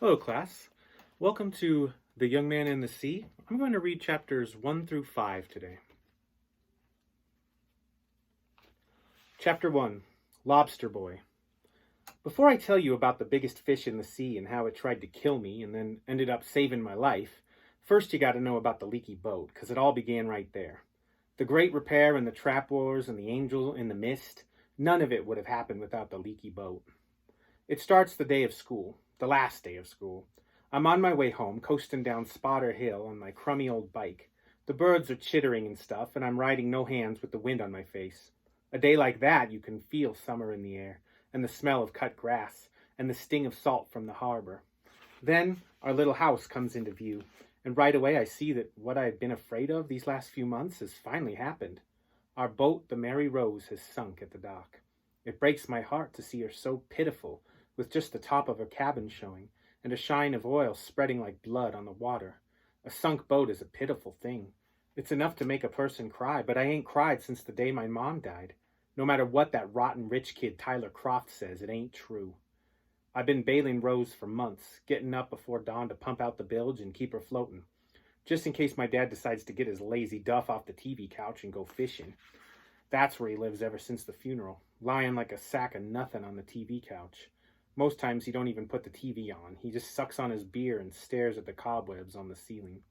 Hello, class. Welcome to The Young Man in the Sea. I'm going to read chapters 1 through 5 today. Chapter 1, Lobster Boy. Before I tell you about the biggest fish in the sea and how it tried to kill me and then ended up saving my life, first you got to know about the leaky boat, because it all began right there. The great repair and the trap wars and the angel in the mist, none of it would have happened without the leaky boat. It starts the day of school, the last day of school. I'm on my way home, coasting down Spotter Hill on my crummy old bike. The birds are chittering and stuff, and I'm riding no hands with the wind on my face. A day like that, you can feel summer in the air, and the smell of cut grass, and the sting of salt from the harbor. Then our little house comes into view, and right away I see that what I had been afraid of these last few months has finally happened. Our boat, the Mary Rose, has sunk at the dock. It breaks my heart to see her so pitiful, with just the top of her cabin showing, and a shine of oil spreading like blood on the water. A sunk boat is a pitiful thing. It's enough to make a person cry, but I ain't cried since the day my mom died. No matter what that rotten rich kid Tyler Croft says, it ain't true. I've been bailing Rose for months, getting up before dawn to pump out the bilge and keep her floating, just in case my dad decides to get his lazy duff off the TV couch and go fishing. That's where he lives ever since the funeral, lying like a sack of nothing on the TV couch. Most times he don't even put the TV on. He just sucks on his beer and stares at the cobwebs on the ceiling.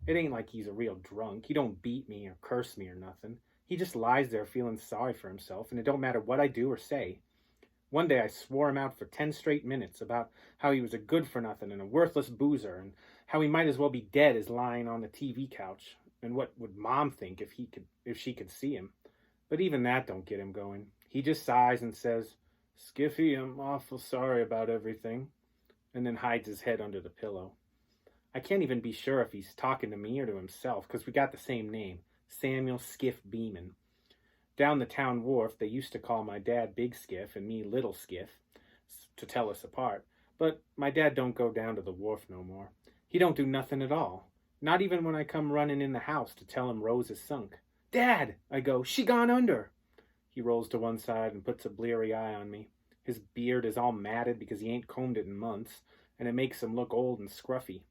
It ain't like he's a real drunk. He don't beat me or curse me or nothing. He just lies there feeling sorry for himself, and it don't matter what I do or say. One day I swore him out for 10 straight minutes about how he was a good-for-nothing and a worthless boozer, and how he might as well be dead as lying on the TV couch, and what would Mom think if she could see him. But even that don't get him going. He just sighs and says, "Skiffy, I'm awful sorry about everything," and then hides his head under the pillow. I can't even be sure if he's talking to me or to himself, because we got the same name, Samuel Skiff Beeman. Down the town wharf, they used to call my dad Big Skiff and me Little Skiff, to tell us apart, but my dad don't go down to the wharf no more. He don't do nothing at all, not even when I come running in the house to tell him Rose is sunk. "Dad," I go, "she gone under." He rolls to one side and puts a bleary eye on me. His beard is all matted because he ain't combed it in months, and it makes him look old and scruffy.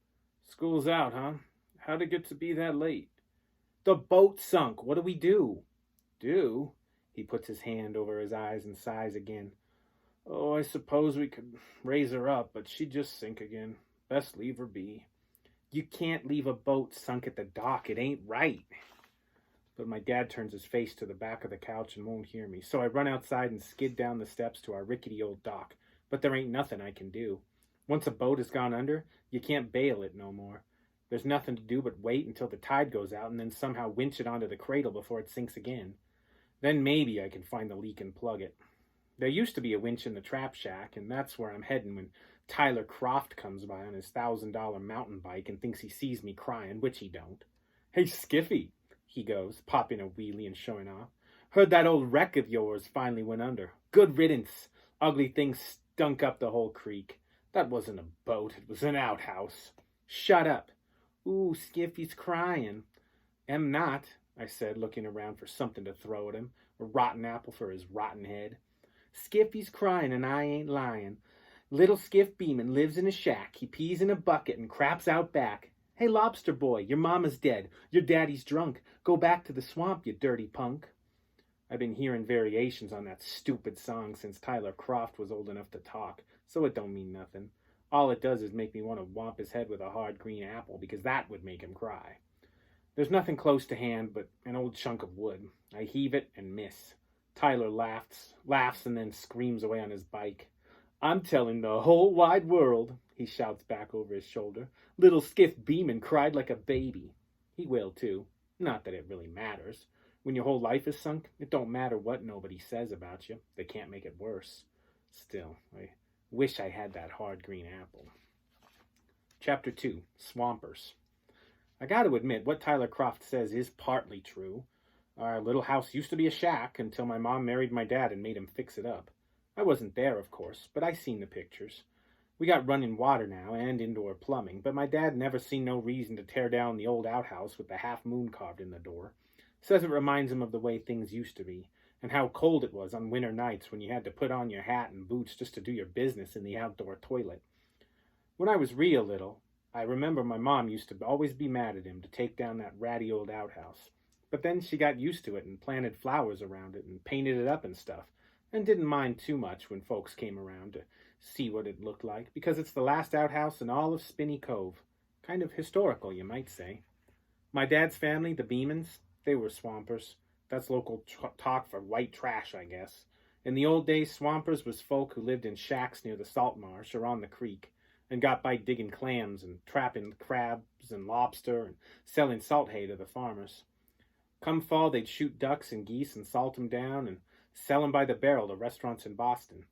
"School's out, huh? How'd it get to be that late?" "The boat sunk. What do we do?" "Do?" He puts his hand over his eyes and sighs again. "Oh, I suppose we could raise her up, but she'd just sink again. Best leave her be." "You can't leave a boat sunk at the dock. It ain't right." But my dad turns his face to the back of the couch and won't hear me, so I run outside and skid down the steps to our rickety old dock. But there ain't nothing I can do. Once a boat has gone under, you can't bail it no more. There's nothing to do but wait until the tide goes out and then somehow winch it onto the cradle before it sinks again. Then maybe I can find the leak and plug it. There used to be a winch in the trap shack, and that's where I'm heading when Tyler Croft comes by on his $1,000 mountain bike and thinks he sees me crying, which he don't. "Hey, Skiffy," he goes, popping a wheelie and showing off. "Heard that old wreck of yours finally went under. Good riddance. Ugly thing stunk up the whole creek. That wasn't a boat, it was an outhouse." "Shut up." "Ooh, Skiffy's crying." "Am not," I said, looking around for something to throw at him, a rotten apple for his rotten head. "Skiffy's crying and I ain't lying. Little Skiff Beeman lives in a shack. He pees in a bucket and craps out back. Hey, Lobster Boy, your mama's dead. Your daddy's drunk. Go back to the swamp, you dirty punk." I've been hearing variations on that stupid song since Tyler Croft was old enough to talk, so it don't mean nothing. All it does is make me want to whomp his head with a hard green apple, because that would make him cry. There's nothing close to hand but an old chunk of wood. I heave it and miss. Tyler laughs and then screams away on his bike. "I'm telling the whole wide world," he shouts back over his shoulder. "Little Skiff Beeman cried like a baby." He will, too. Not that it really matters. When your whole life is sunk, it don't matter what nobody says about you. They can't make it worse. Still, I wish I had that hard green apple. Chapter 2, Swampers. I gotta admit, what Tyler Croft says is partly true. Our little house used to be a shack until my mom married my dad and made him fix it up. I wasn't there, of course, but I seen the pictures. We got running water now and indoor plumbing, but my dad never seen no reason to tear down the old outhouse with the half moon carved in the door. Says it reminds him of the way things used to be, and how cold it was on winter nights when you had to put on your hat and boots just to do your business in the outdoor toilet. When I was real little, I remember my mom used to always be mad at him to take down that ratty old outhouse. But then she got used to it and planted flowers around it and painted it up and stuff, and didn't mind too much when folks came around to see what it looked like, because it's the last outhouse in all of Spinney Cove. Kind of historical, you might say. My dad's family, the Beemans, they were swampers. That's local talk for white trash, I guess. In the old days, swampers was folk who lived in shacks near the salt marsh or on the creek, and got by digging clams and trapping crabs and lobster and selling salt hay to the farmers. Come fall, they'd shoot ducks and geese and salt 'em down and sell 'em by the barrel to restaurants in Boston.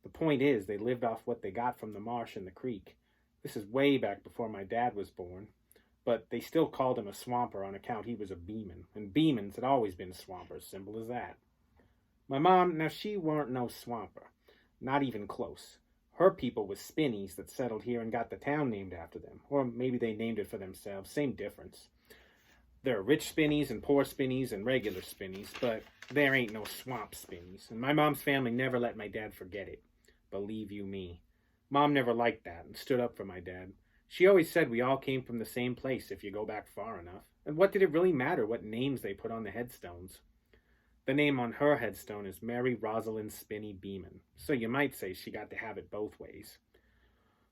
The point is, they lived off what they got from the marsh and the creek. This is way back before my dad was born, but they still called him a swamper on account he was a Beeman, and Beemans had always been swampers, simple as that. My mom, now she weren't no swamper, not even close. Her people was Spinneys that settled here and got the town named after them, or maybe they named it for themselves, same difference. There are rich Spinneys and poor Spinneys and regular Spinneys, but there ain't no swamp Spinneys, and my mom's family never let my dad forget it. Believe you me. Mom never liked that and stood up for my dad. She always said we all came from the same place if you go back far enough, and what did it really matter what names they put on the headstones? The name on her headstone is Mary Rosalind Spinney Beeman, so you might say she got to have it both ways.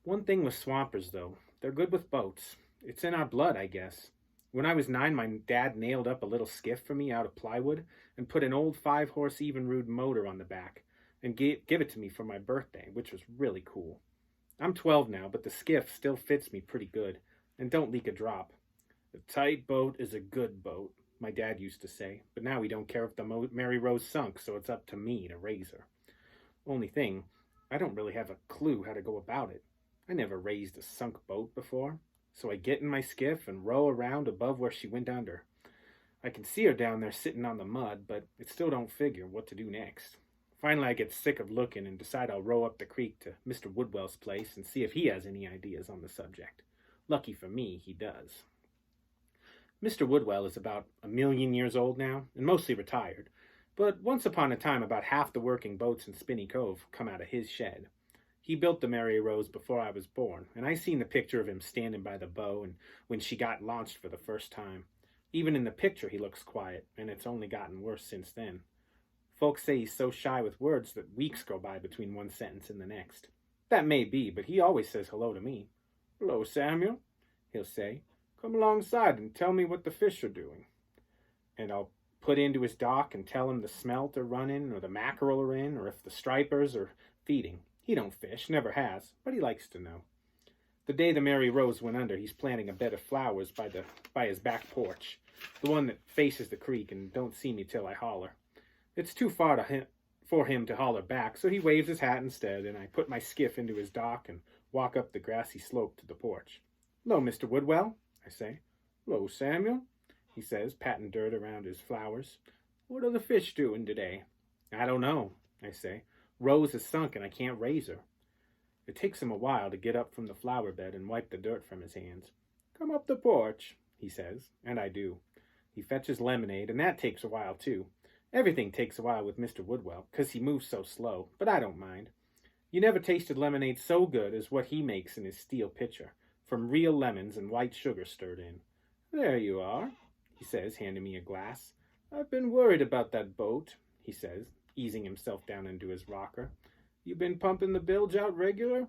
One thing with swampers, though, they're good with boats. It's in our blood, I guess. When I was 9, my dad nailed up a little skiff for me out of plywood and put an old 5-horse Evinrude motor on the back and give it to me for my birthday, which was really cool. I'm 12 now, but the skiff still fits me pretty good and don't leak a drop. A tight boat is a good boat, my dad used to say, but now he don't care if the Mary Rose sunk, so it's up to me to raise her. Only thing, I don't really have a clue how to go about it. I never raised a sunk boat before, so I get in my skiff and row around above where she went under. I can see her down there sitting on the mud, but it still don't figure what to do next. Finally, I get sick of looking and decide I'll row up the creek to Mr. Woodwell's place and see if he has any ideas on the subject. Lucky for me, he does. Mr. Woodwell is about 1,000,000 years old now, and mostly retired, but once upon a time about half the working boats in Spinney Cove come out of his shed. He built the Mary Rose before I was born, and I seen the picture of him standing by the bow and when she got launched for the first time. Even in the picture he looks quiet, and it's only gotten worse since then. Folks say he's so shy with words that weeks go by between one sentence and the next. That may be, but he always says hello to me. "Hello, Samuel," he'll say. "Come alongside and tell me what the fish are doing." And I'll put into his dock and tell him the smelt are running, or the mackerel are in, or if the stripers are feeding. He don't fish, never has, but he likes to know. The day the Mary Rose went under, he's planting a bed of flowers by his back porch, the one that faces the creek and don't see me till I holler. It's too far for him to holler back, so he waves his hat instead, and I put my skiff into his dock and walk up the grassy slope to the porch. "Hello, Mr. Woodwell," I say. "Hello, Samuel," he says, patting dirt around his flowers. "What are the fish doing today?" "I don't know," I say. "Rose is sunk and I can't raise her." It takes him a while to get up from the flower bed and wipe the dirt from his hands. "Come up the porch," he says, and I do. He fetches lemonade, and that takes a while too. Everything takes a while with Mr. Woodwell, 'cause he moves so slow, but I don't mind. You never tasted lemonade so good as what he makes in his steel pitcher, from real lemons and white sugar stirred in. "There you are," he says, handing me a glass. "I've been worried about that boat," he says, easing himself down into his rocker. "You been pumping the bilge out regular?"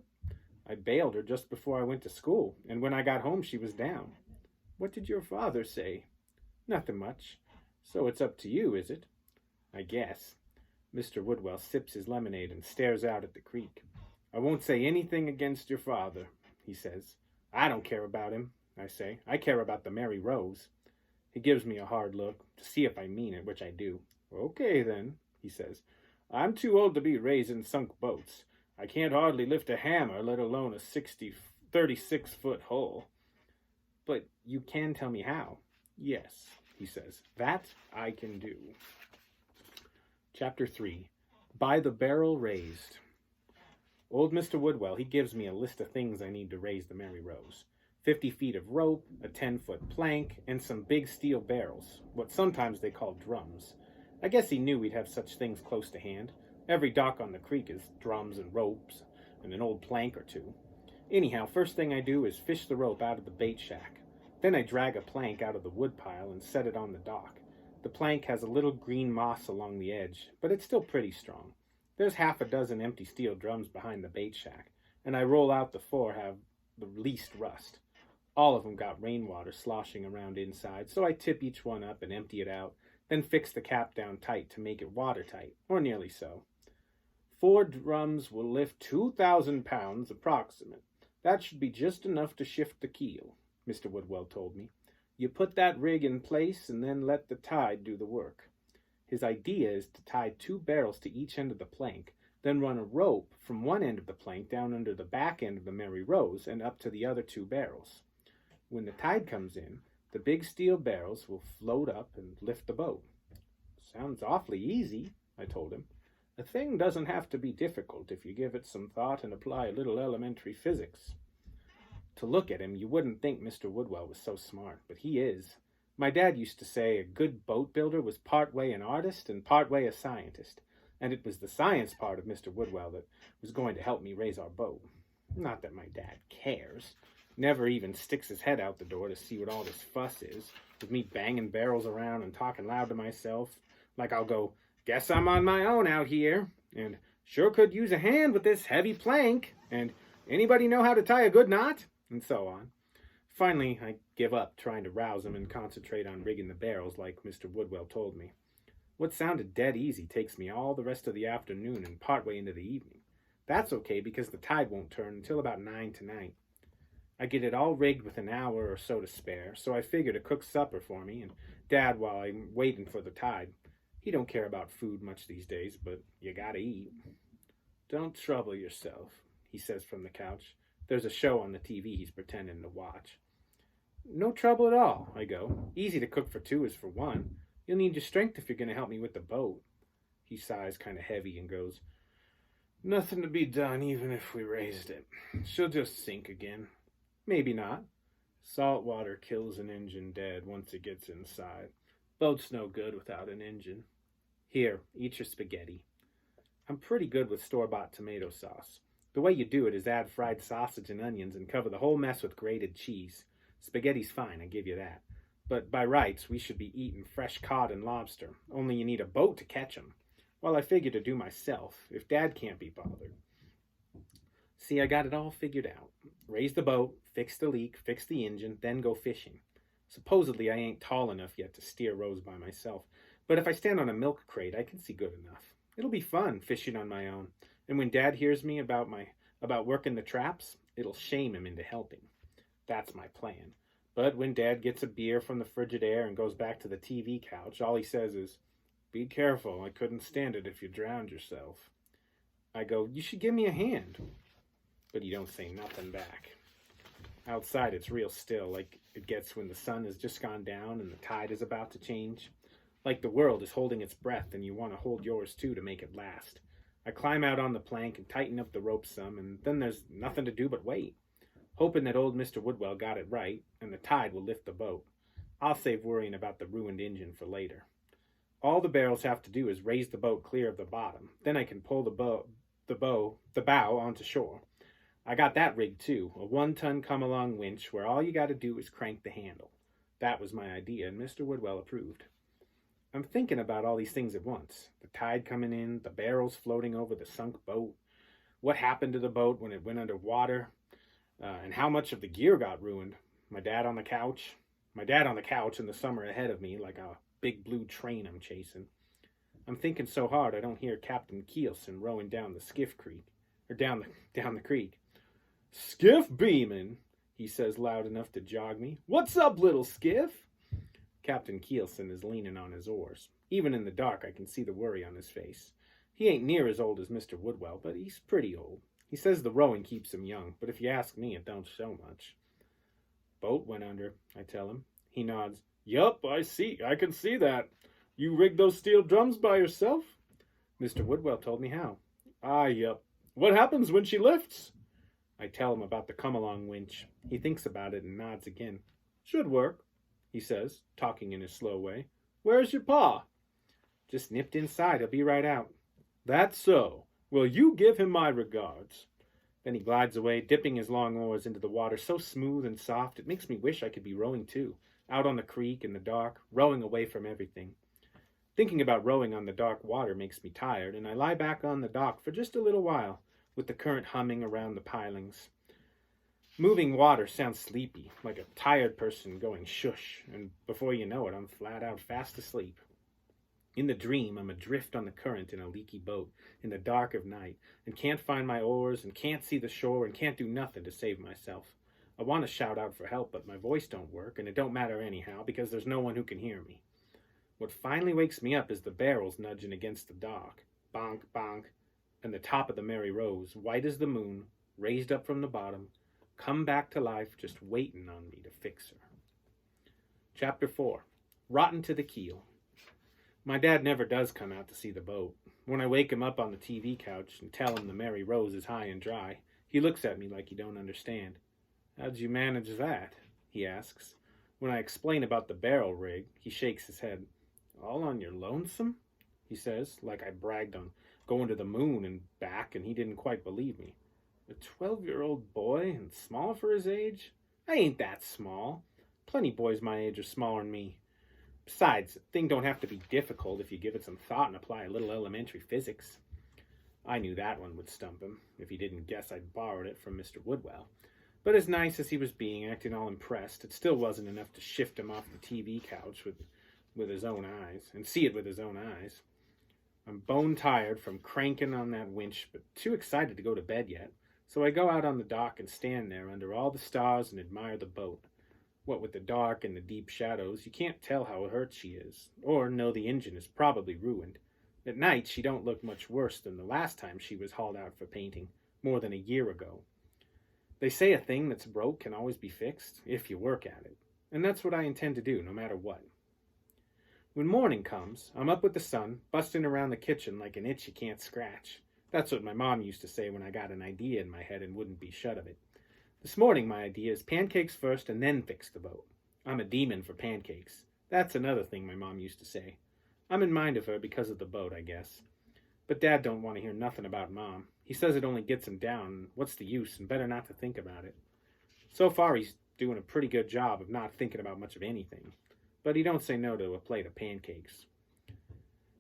"I bailed her just before I went to school, and when I got home she was down." "What did your father say?" "Nothing much. So it's up to you, is it?" "I guess." Mr. Woodwell sips his lemonade and stares out at the creek. "I won't say anything against your father," he says. "I don't care about him," I say. "I care about the Mary Rose." He gives me a hard look to see if I mean it, which I do. "Okay, then," he says. "I'm too old to be raising sunk boats. I can't hardly lift a hammer, let alone a 36-foot hull." "But you can tell me how." "Yes," he says. "That I can do." Chapter 3. By the Barrel Raised. Old Mr. Woodwell, he gives me a list of things I need to raise the Mary Rose. 50 feet of rope, a 10-foot plank, and some big steel barrels, what sometimes they call drums. I guess he knew we'd have such things close to hand. Every dock on the creek is drums and ropes, and an old plank or two. Anyhow, first thing I do is fish the rope out of the bait shack. Then I drag a plank out of the wood pile and set it on the dock. The plank has a little green moss along the edge, but it's still pretty strong. There's half a dozen empty steel drums behind the bait shack, and I roll out the four have the least rust. All of them got rainwater sloshing around inside, so I tip each one up and empty it out, then fix the cap down tight to make it watertight, or nearly so. 4 drums will lift 2,000 pounds approximate. That should be just enough to shift the keel, Mr. Woodwell told me. You put that rig in place and then let the tide do the work. His idea is to tie 2 barrels to each end of the plank, then run a rope from one end of the plank down under the back end of the Mary Rose and up to the other 2 barrels. When the tide comes in, the big steel barrels will float up and lift the boat. Sounds awfully easy, I told him. A thing doesn't have to be difficult if you give it some thought and apply a little elementary physics. To look at him, you wouldn't think Mr. Woodwell was so smart, but he is. My dad used to say a good boat builder was part way an artist and part way a scientist, and it was the science part of Mr. Woodwell that was going to help me raise our boat. Not that my dad cares. Never even sticks his head out the door to see what all this fuss is, with me banging barrels around and talking loud to myself, like I'll go, "Guess I'm on my own out here," and "Sure could use a hand with this heavy plank," and "Anybody know how to tie a good knot?" and so on. Finally, I give up trying to rouse him and concentrate on rigging the barrels like Mr. Woodwell told me. What sounded dead easy takes me all the rest of the afternoon and partway into the evening. That's okay because the tide won't turn until about 9 tonight. I get it all rigged with an hour or so to spare, so I figure to cook supper for me and Dad while I'm waiting for the tide. He don't care about food much these days, but you gotta eat. "Don't trouble yourself," he says from the couch. There's a show on the TV he's pretending to watch. "No trouble at all," I go. "Easy to cook for 2 is for 1. You'll need your strength if you're going to help me with the boat." He sighs kind of heavy and goes, "Nothing to be done even if we raised it. She'll just sink again." "Maybe not. Salt water kills an engine dead once it gets inside. Boat's no good without an engine. Here, eat your spaghetti." I'm pretty good with store-bought tomato sauce. The way you do it is add fried sausage and onions and cover the whole mess with grated cheese. Spaghetti's fine, I give you that. But by rights, we should be eating fresh cod and lobster, only you need a boat to catch 'em. Well, I figure to do myself, if Dad can't be bothered. See, I got it all figured out. Raise the boat, fix the leak, fix the engine, then go fishing. Supposedly, I ain't tall enough yet to steer Rose by myself, but if I stand on a milk crate, I can see good enough. It'll be fun fishing on my own, and when Dad hears me about working the traps, it'll shame him into helping. That's my plan. But when Dad gets a beer from the Frigidaire and goes back to the TV couch, all he says is, "Be careful, I couldn't stand it if you drowned yourself." I go, "You should give me a hand." But he don't say nothing back. Outside it's real still, like it gets when the sun has just gone down and the tide is about to change. Like the world is holding its breath and you want to hold yours too to make it last. I climb out on the plank and tighten up the rope some, and then there's nothing to do but wait, hoping that old Mr. Woodwell got it right and the tide will lift the boat. I'll save worrying about the ruined engine for later. All the barrels have to do is raise the boat clear of the bottom. Then I can pull the bow onto shore. I got that rigged too, a 1-ton come-along winch where all you got to do is crank the handle. That was my idea, and Mr. Woodwell approved. I'm thinking about all these things at once. The tide coming in, the barrels floating over the sunk boat, what happened to the boat when it went under water, and how much of the gear got ruined. My dad on the couch in the summer ahead of me like a big blue train I'm chasing. I'm thinking so hard I don't hear Captain Keelson rowing down the down the creek. "Skiff beaming," he says loud enough to jog me. "What's up, little skiff?" Captain Keelson is leaning on his oars. Even in the dark I can see the worry on his face. He ain't near as old as Mr. Woodwell, but he's pretty old. He says the rowing keeps him young, but if you ask me, it don't show much. "Boat went under," I tell him. He nods. "Yup, I can see that. You rigged those steel drums by yourself?" "Mr. Woodwell told me how." "Ah, yup. What happens when she lifts?" I tell him about the come-along winch. He thinks about it and nods again. "Should work," he says, talking in his slow way. "Where's your pa?" "Just nipped inside. He'll be right out." "That's so. Well, you give him my regards." Then he glides away, dipping his long oars into the water so smooth and soft it makes me wish I could be rowing too, out on the creek in the dark, rowing away from everything. Thinking about rowing on the dark water makes me tired, and I lie back on the dock for just a little while, with the current humming around the pilings. Moving water sounds sleepy, like a tired person going shush, and before you know it, I'm flat out fast asleep. In the dream, I'm adrift on the current in a leaky boat, in the dark of night, and can't find my oars, and can't see the shore, and can't do nothing to save myself. I want to shout out for help, but my voice don't work, and it don't matter anyhow, because there's no one who can hear me. What finally wakes me up is the barrels nudging against the dock. Bonk, bonk, and the top of the Mary Rose, white as the moon, raised up from the bottom, come back to life, just waiting on me to fix her. Chapter 4. Rotten to the Keel. My dad never does come out to see the boat. When I wake him up on the TV couch and tell him the Mary Rose is high and dry, he looks at me like he don't understand. "How'd you manage that?" he asks. When I explain about the barrel rig, he shakes his head. "All on your lonesome?" he says, like I bragged on going to the moon and back, and he didn't quite believe me. A 12-year-old boy, and small for his age? I ain't that small. Plenty boys my age are smaller than me. Besides, the thing don't have to be difficult if you give it some thought and apply a little elementary physics. I knew that one would stump him, if he didn't guess I'd borrowed it from Mr. Woodwell. But as nice as he was being, acting all impressed, it still wasn't enough to shift him off the TV couch with his own eyes, and see it with his own eyes. I'm bone tired from cranking on that winch, but too excited to go to bed yet. So I go out on the dock and stand there under all the stars and admire the boat. What with the dark and the deep shadows, you can't tell how hurt she is, or know the engine is probably ruined. At night, she don't look much worse than the last time she was hauled out for painting, more than a year ago. They say a thing that's broke can always be fixed, if you work at it. And that's what I intend to do, no matter what. When morning comes, I'm up with the sun, busting around the kitchen like an itch you can't scratch. That's what my mom used to say when I got an idea in my head and wouldn't be shut of it. This morning my idea is pancakes first and then fix the boat. I'm a demon for pancakes. That's another thing my mom used to say. I'm in mind of her because of the boat, I guess. But Dad don't want to hear nothing about Mom. He says it only gets him down, and what's the use, and better not to think about it. So far he's doing a pretty good job of not thinking about much of anything. But he don't say no to a plate of pancakes.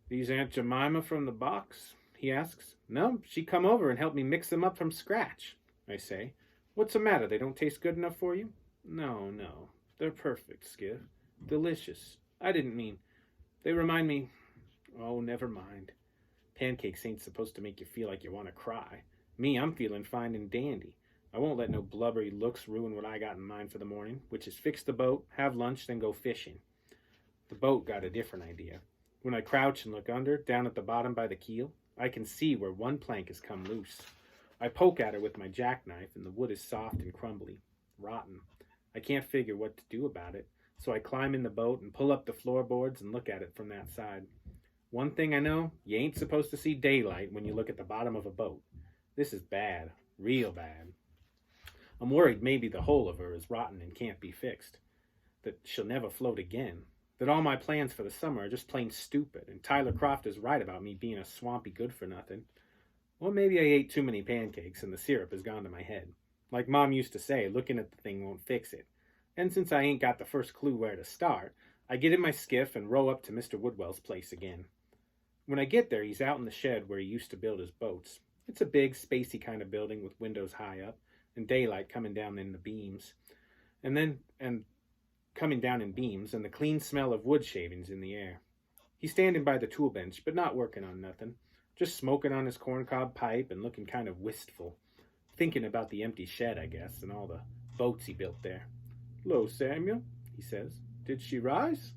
"These Aunt Jemima from the box?" he asks. "No, she come over and helped me mix them up from scratch," I say. "What's the matter? They don't taste good enough for you?" No, they're perfect, Skiff. Delicious. I didn't mean... They remind me... Oh, never mind. Pancakes ain't supposed to make you feel like you want to cry. Me, I'm feeling fine and dandy. I won't let no blubbery looks ruin what I got in mind for the morning, which is fix the boat, have lunch, then go fishing. The boat got a different idea. When I crouch and look under, down at the bottom by the keel, I can see where one plank has come loose. I poke at her with my jackknife, and the wood is soft and crumbly, rotten. I can't figure what to do about it, so I climb in the boat and pull up the floorboards and look at it from that side. One thing I know, you ain't supposed to see daylight when you look at the bottom of a boat. This is bad, real bad. I'm worried maybe the whole of her is rotten and can't be fixed, that she'll never float again, that all my plans for the summer are just plain stupid, and Tyler Croft is right about me being a swampy good-for-nothing. Or maybe I ate too many pancakes and the syrup has gone to my head. Like Mom used to say, looking at the thing won't fix it. And since I ain't got the first clue where to start, I get in my skiff and row up to Mr. Woodwell's place again. When I get there, he's out in the shed where he used to build his boats. It's a big, spacey kind of building with windows high up and daylight coming down in the beams. And coming down in beams and the clean smell of wood shavings in the air. He's standing by the tool bench, but not working on nothing. Just smoking on his corncob pipe and looking kind of wistful. Thinking about the empty shed, I guess, and all the boats he built there. "'Lo, Samuel," he says. "Did she rise?"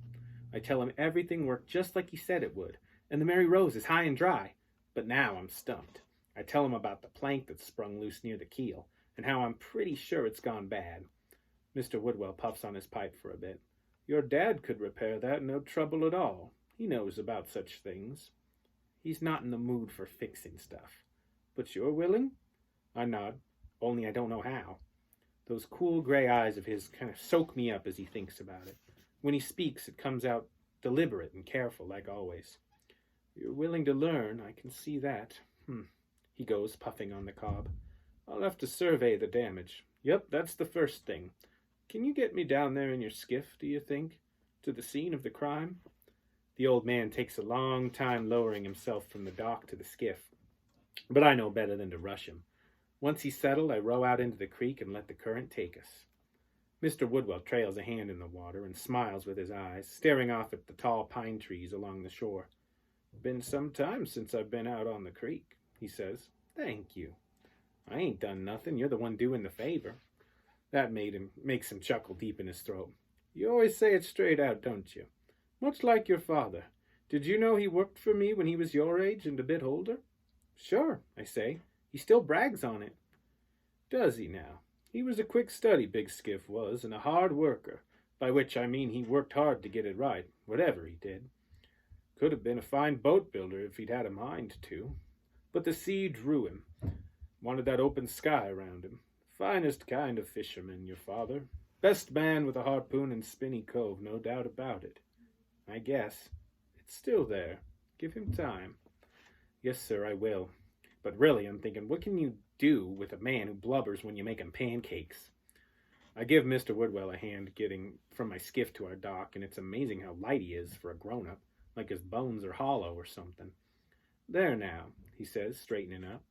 I tell him everything worked just like he said it would, and the Mary Rose is high and dry. But now I'm stumped. I tell him about the plank that's sprung loose near the keel, and how I'm pretty sure it's gone bad. Mr. Woodwell puffs on his pipe for a bit. "Your dad could repair that, no trouble at all. He knows about such things." He's not in the mood for fixing stuff. "But you're willing?" I nod, only I don't know how. Those cool gray eyes of his kind of soak me up as he thinks about it. When he speaks, it comes out deliberate and careful, like always. "You're willing to learn, I can see that. He goes, puffing on the cob. I'll have to survey the damage. Yep, that's the first thing. Can you get me down there in your skiff, do you think? To the scene of the crime? The old man takes a long time lowering himself from the dock to the skiff, but I know better than to rush him. Once he's settled, I row out into the creek and let the current take us. Mr. Woodwell trails a hand in the water and smiles with his eyes, staring off at the tall pine trees along the shore. Been some time since I've been out on the creek, he says. Thank you. I ain't done nothing. You're the one doing the favor. That makes him chuckle deep in his throat. You always say it straight out, don't you? Much like your father. Did you know he worked for me when he was your age and a bit older? Sure, I say. He still brags on it. Does he now? He was a quick study, Big Skiff was, and a hard worker, by which I mean he worked hard to get it right, whatever he did. Could have been a fine boat builder if he'd had a mind to. But the sea drew him. Wanted that open sky around him. Finest kind of fisherman, your father. Best man with a harpoon in Spinney Cove, no doubt about it. I guess. It's still there. Give him time. Yes, sir, I will. But really, I'm thinking, what can you do with a man who blubbers when you make him pancakes? I give Mr. Woodwell a hand getting from my skiff to our dock, and it's amazing how light he is for a grown-up, like his bones are hollow or something. There now, he says, straightening up.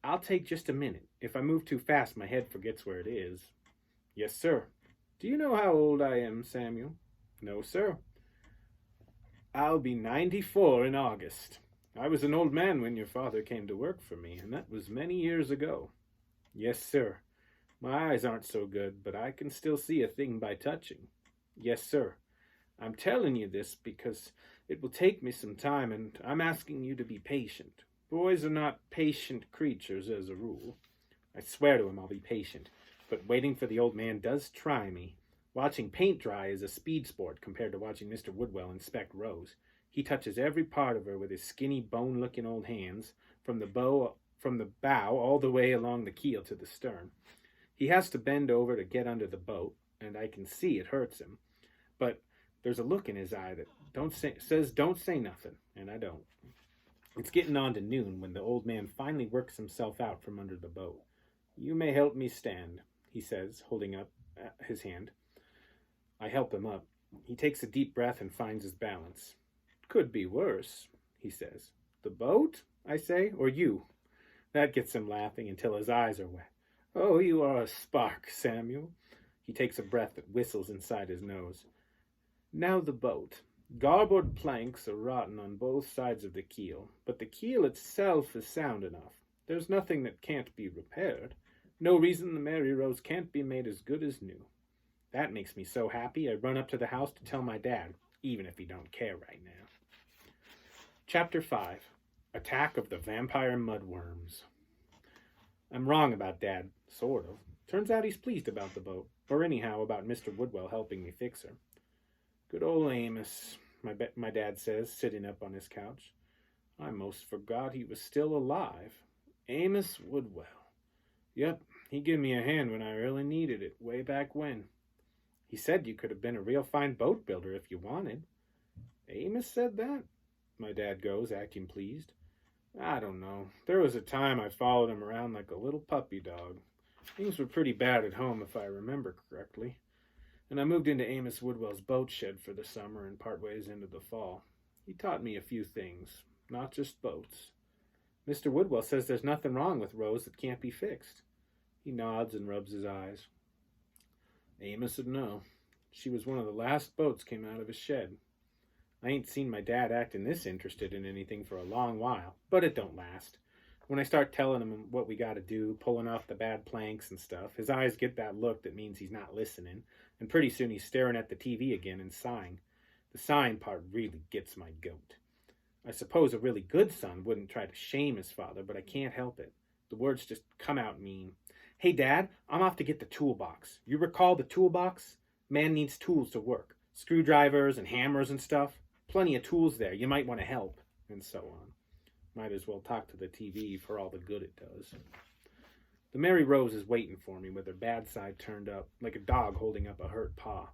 I'll take just a minute. If I move too fast, my head forgets where it is. Yes, sir. Do you know how old I am, Samuel? No, sir. I'll be 94 in August. I was an old man when your father came to work for me, and that was many years ago. Yes, sir. My eyes aren't so good, but I can still see a thing by touching. Yes, sir. I'm telling you this because it will take me some time, and I'm asking you to be patient. Boys are not patient creatures as a rule. I swear to him I'll be patient, but waiting for the old man does try me. Watching paint dry is a speed sport compared to watching Mr. Woodwell inspect Rose. He touches every part of her with his skinny, bone-looking old hands, from the bow all the way along the keel to the stern. He has to bend over to get under the boat, and I can see it hurts him. But there's a look in his eye that says don't say nothing, and I don't. It's getting on to noon when the old man finally works himself out from under the boat. You may help me stand, he says, holding up his hand. I help him up. He takes a deep breath and finds his balance. Could be worse, he says. The boat, I say, or you? That gets him laughing until his eyes are wet. Oh, you are a spark, Samuel. He takes a breath that whistles inside his nose. Now the boat. Garboard planks are rotten on both sides of the keel, but the keel itself is sound enough. There's nothing that can't be repaired. No reason the Mary Rose can't be made as good as new. That makes me so happy I run up to the house to tell my dad, even if he don't care right now. Chapter 5. Attack of the Vampire Mudworms. I'm wrong about Dad, sort of. Turns out he's pleased about the boat, or anyhow about Mr. Woodwell helping me fix her. Good old Amos, my dad says, sitting up on his couch. I most forgot he was still alive. Amos Woodwell. Yep, he gave me a hand when I really needed it, way back when. He said you could have been a real fine boat builder if you wanted. Amos said that? My dad goes, acting pleased. I don't know. There was a time I followed him around like a little puppy dog. Things were pretty bad at home, if I remember correctly. And I moved into Amos Woodwell's boat shed for the summer and part ways into the fall. He taught me a few things, not just boats. Mr. Woodwell says there's nothing wrong with Rose that can't be fixed. He nods and rubs his eyes. Amos would know. She was one of the last boats came out of his shed. I ain't seen my dad acting this interested in anything for a long while, but it don't last. When I start telling him what we gotta do, pulling off the bad planks and stuff, his eyes get that look that means he's not listening, and pretty soon he's staring at the TV again and sighing. The sighing part really gets my goat. I suppose a really good son wouldn't try to shame his father, but I can't help it. The words just come out mean. Hey, Dad, I'm off to get the toolbox. You recall the toolbox? Man needs tools to work. Screwdrivers and hammers and stuff. Plenty of tools there. You might want to help. And so on. Might as well talk to the TV for all the good it does. The Mary Rose is waiting for me with her bad side turned up, like a dog holding up a hurt paw.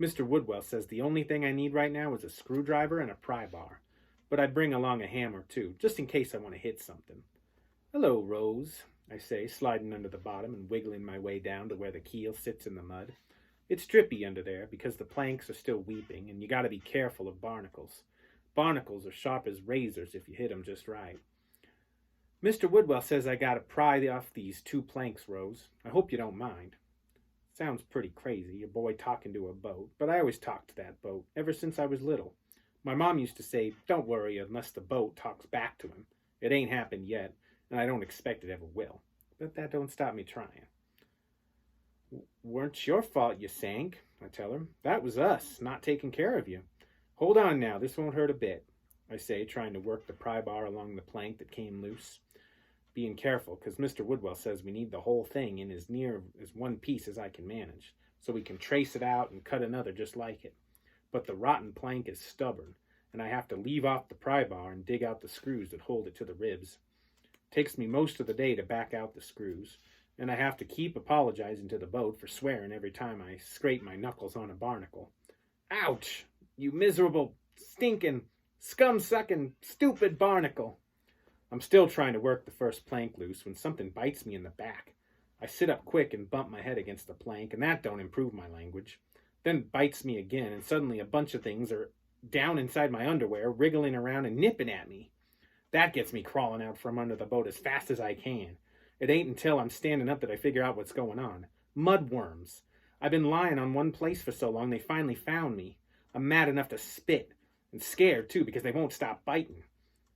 Mr. Woodwell says the only thing I need right now is a screwdriver and a pry bar. But I'd bring along a hammer, too, just in case I want to hit something. Hello, Rose. I say, sliding under the bottom and wiggling my way down to where the keel sits in the mud. It's drippy under there because the planks are still weeping, and you gotta be careful of barnacles. Barnacles are sharp as razors if you hit 'em just right. Mr. Woodwell says I gotta pry off these 2 planks, Rose. I hope you don't mind. Sounds pretty crazy, a boy talking to a boat, but I always talked to that boat, ever since I was little. My mom used to say, don't worry unless the boat talks back to him. It ain't happened yet, and I don't expect it ever will. But that don't stop me trying. Weren't your fault you sank, I tell her. That was us, not taking care of you. Hold on now, this won't hurt a bit, I say, trying to work the pry bar along the plank that came loose. Being careful, because Mr. Woodwell says we need the whole thing in as near as one piece as I can manage, so we can trace it out and cut another just like it. But the rotten plank is stubborn, and I have to leave off the pry bar and dig out the screws that hold it to the ribs. It takes me most of the day to back out the screws, and I have to keep apologizing to the boat for swearing every time I scrape my knuckles on a barnacle. Ouch! You miserable, stinking, scum-sucking, stupid barnacle! I'm still trying to work the first plank loose when something bites me in the back. I sit up quick and bump my head against the plank, and that don't improve my language. Then bites me again, and suddenly a bunch of things are down inside my underwear, wriggling around and nipping at me. That gets me crawling out from under the boat as fast as I can. It ain't until I'm standing up that I figure out what's going on. Mudworms. I've been lying on one place for so long they finally found me. I'm mad enough to spit, and scared too because they won't stop biting.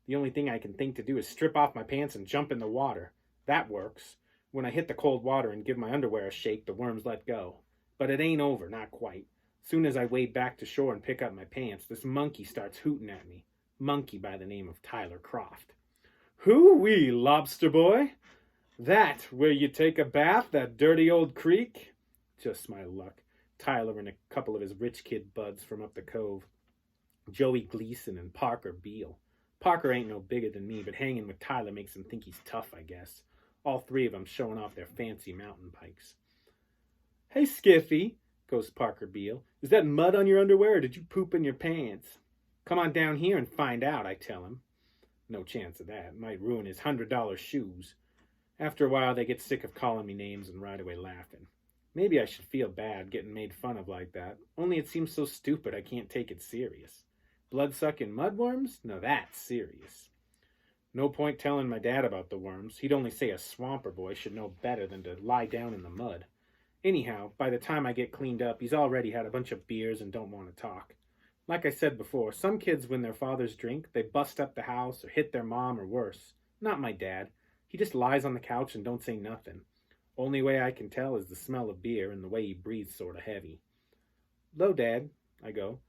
The only thing I can think to do is strip off my pants and jump in the water. That works. When I hit the cold water and give my underwear a shake, the worms let go. But it ain't over, not quite. Soon as I wade back to shore and pick up my pants, this monkey starts hooting at me. Monkey by the name of Tyler Croft. Hoo-wee, Lobster Boy! That where you take a bath, that dirty old creek? Just my luck. Tyler and a couple of his rich kid buds from up the cove. Joey Gleason and Parker Beale. Parker ain't no bigger than me, but hanging with Tyler makes him think he's tough, I guess. All 3 of them showing off their fancy mountain pikes. Hey, Skiffy, goes Parker Beale. Is that mud on your underwear, or did you poop in your pants? Come on down here and find out, I tell him. No chance of that. Might ruin his $100 shoes. After a while, they get sick of calling me names and ride away laughing. Maybe I should feel bad getting made fun of like that, only it seems so stupid I can't take it serious. Blood-sucking mudworms? Now that's serious. No point telling my dad about the worms. He'd only say a swamper boy should know better than to lie down in the mud. Anyhow, by the time I get cleaned up, he's already had a bunch of beers and don't want to talk. Like I said before, some kids, when their fathers drink, they bust up the house or hit their mom or worse. Not my dad. He just lies on the couch and don't say nothing. Only way I can tell is the smell of beer and the way he breathes sort of heavy. "'Lo, Dad," I go.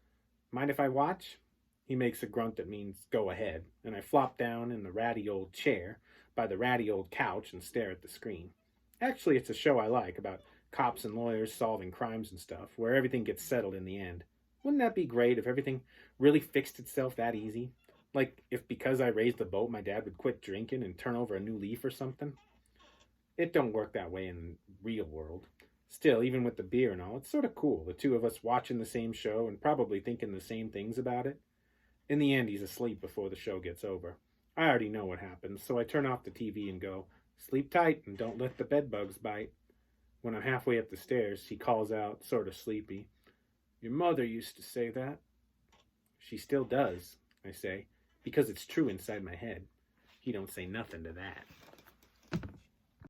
"Mind if I watch?" He makes a grunt that means go ahead, and I flop down in the ratty old chair by the ratty old couch and stare at the screen. Actually, it's a show I like about cops and lawyers solving crimes and stuff, where everything gets settled in the end. Wouldn't that be great if everything really fixed itself that easy? Like if because I raised the boat, my dad would quit drinking and turn over a new leaf or something? It don't work that way in the real world. Still, even with the beer and all, it's sort of cool, the 2 of us watching the same show and probably thinking the same things about it. In the end, he's asleep before the show gets over. I already know what happens, so I turn off the TV and go, "Sleep tight and don't let the bedbugs bite." When I'm halfway up the stairs, he calls out, sort of sleepy, "Your mother used to say that." "She still does," I say, because it's true inside my head. He don't say nothing to that.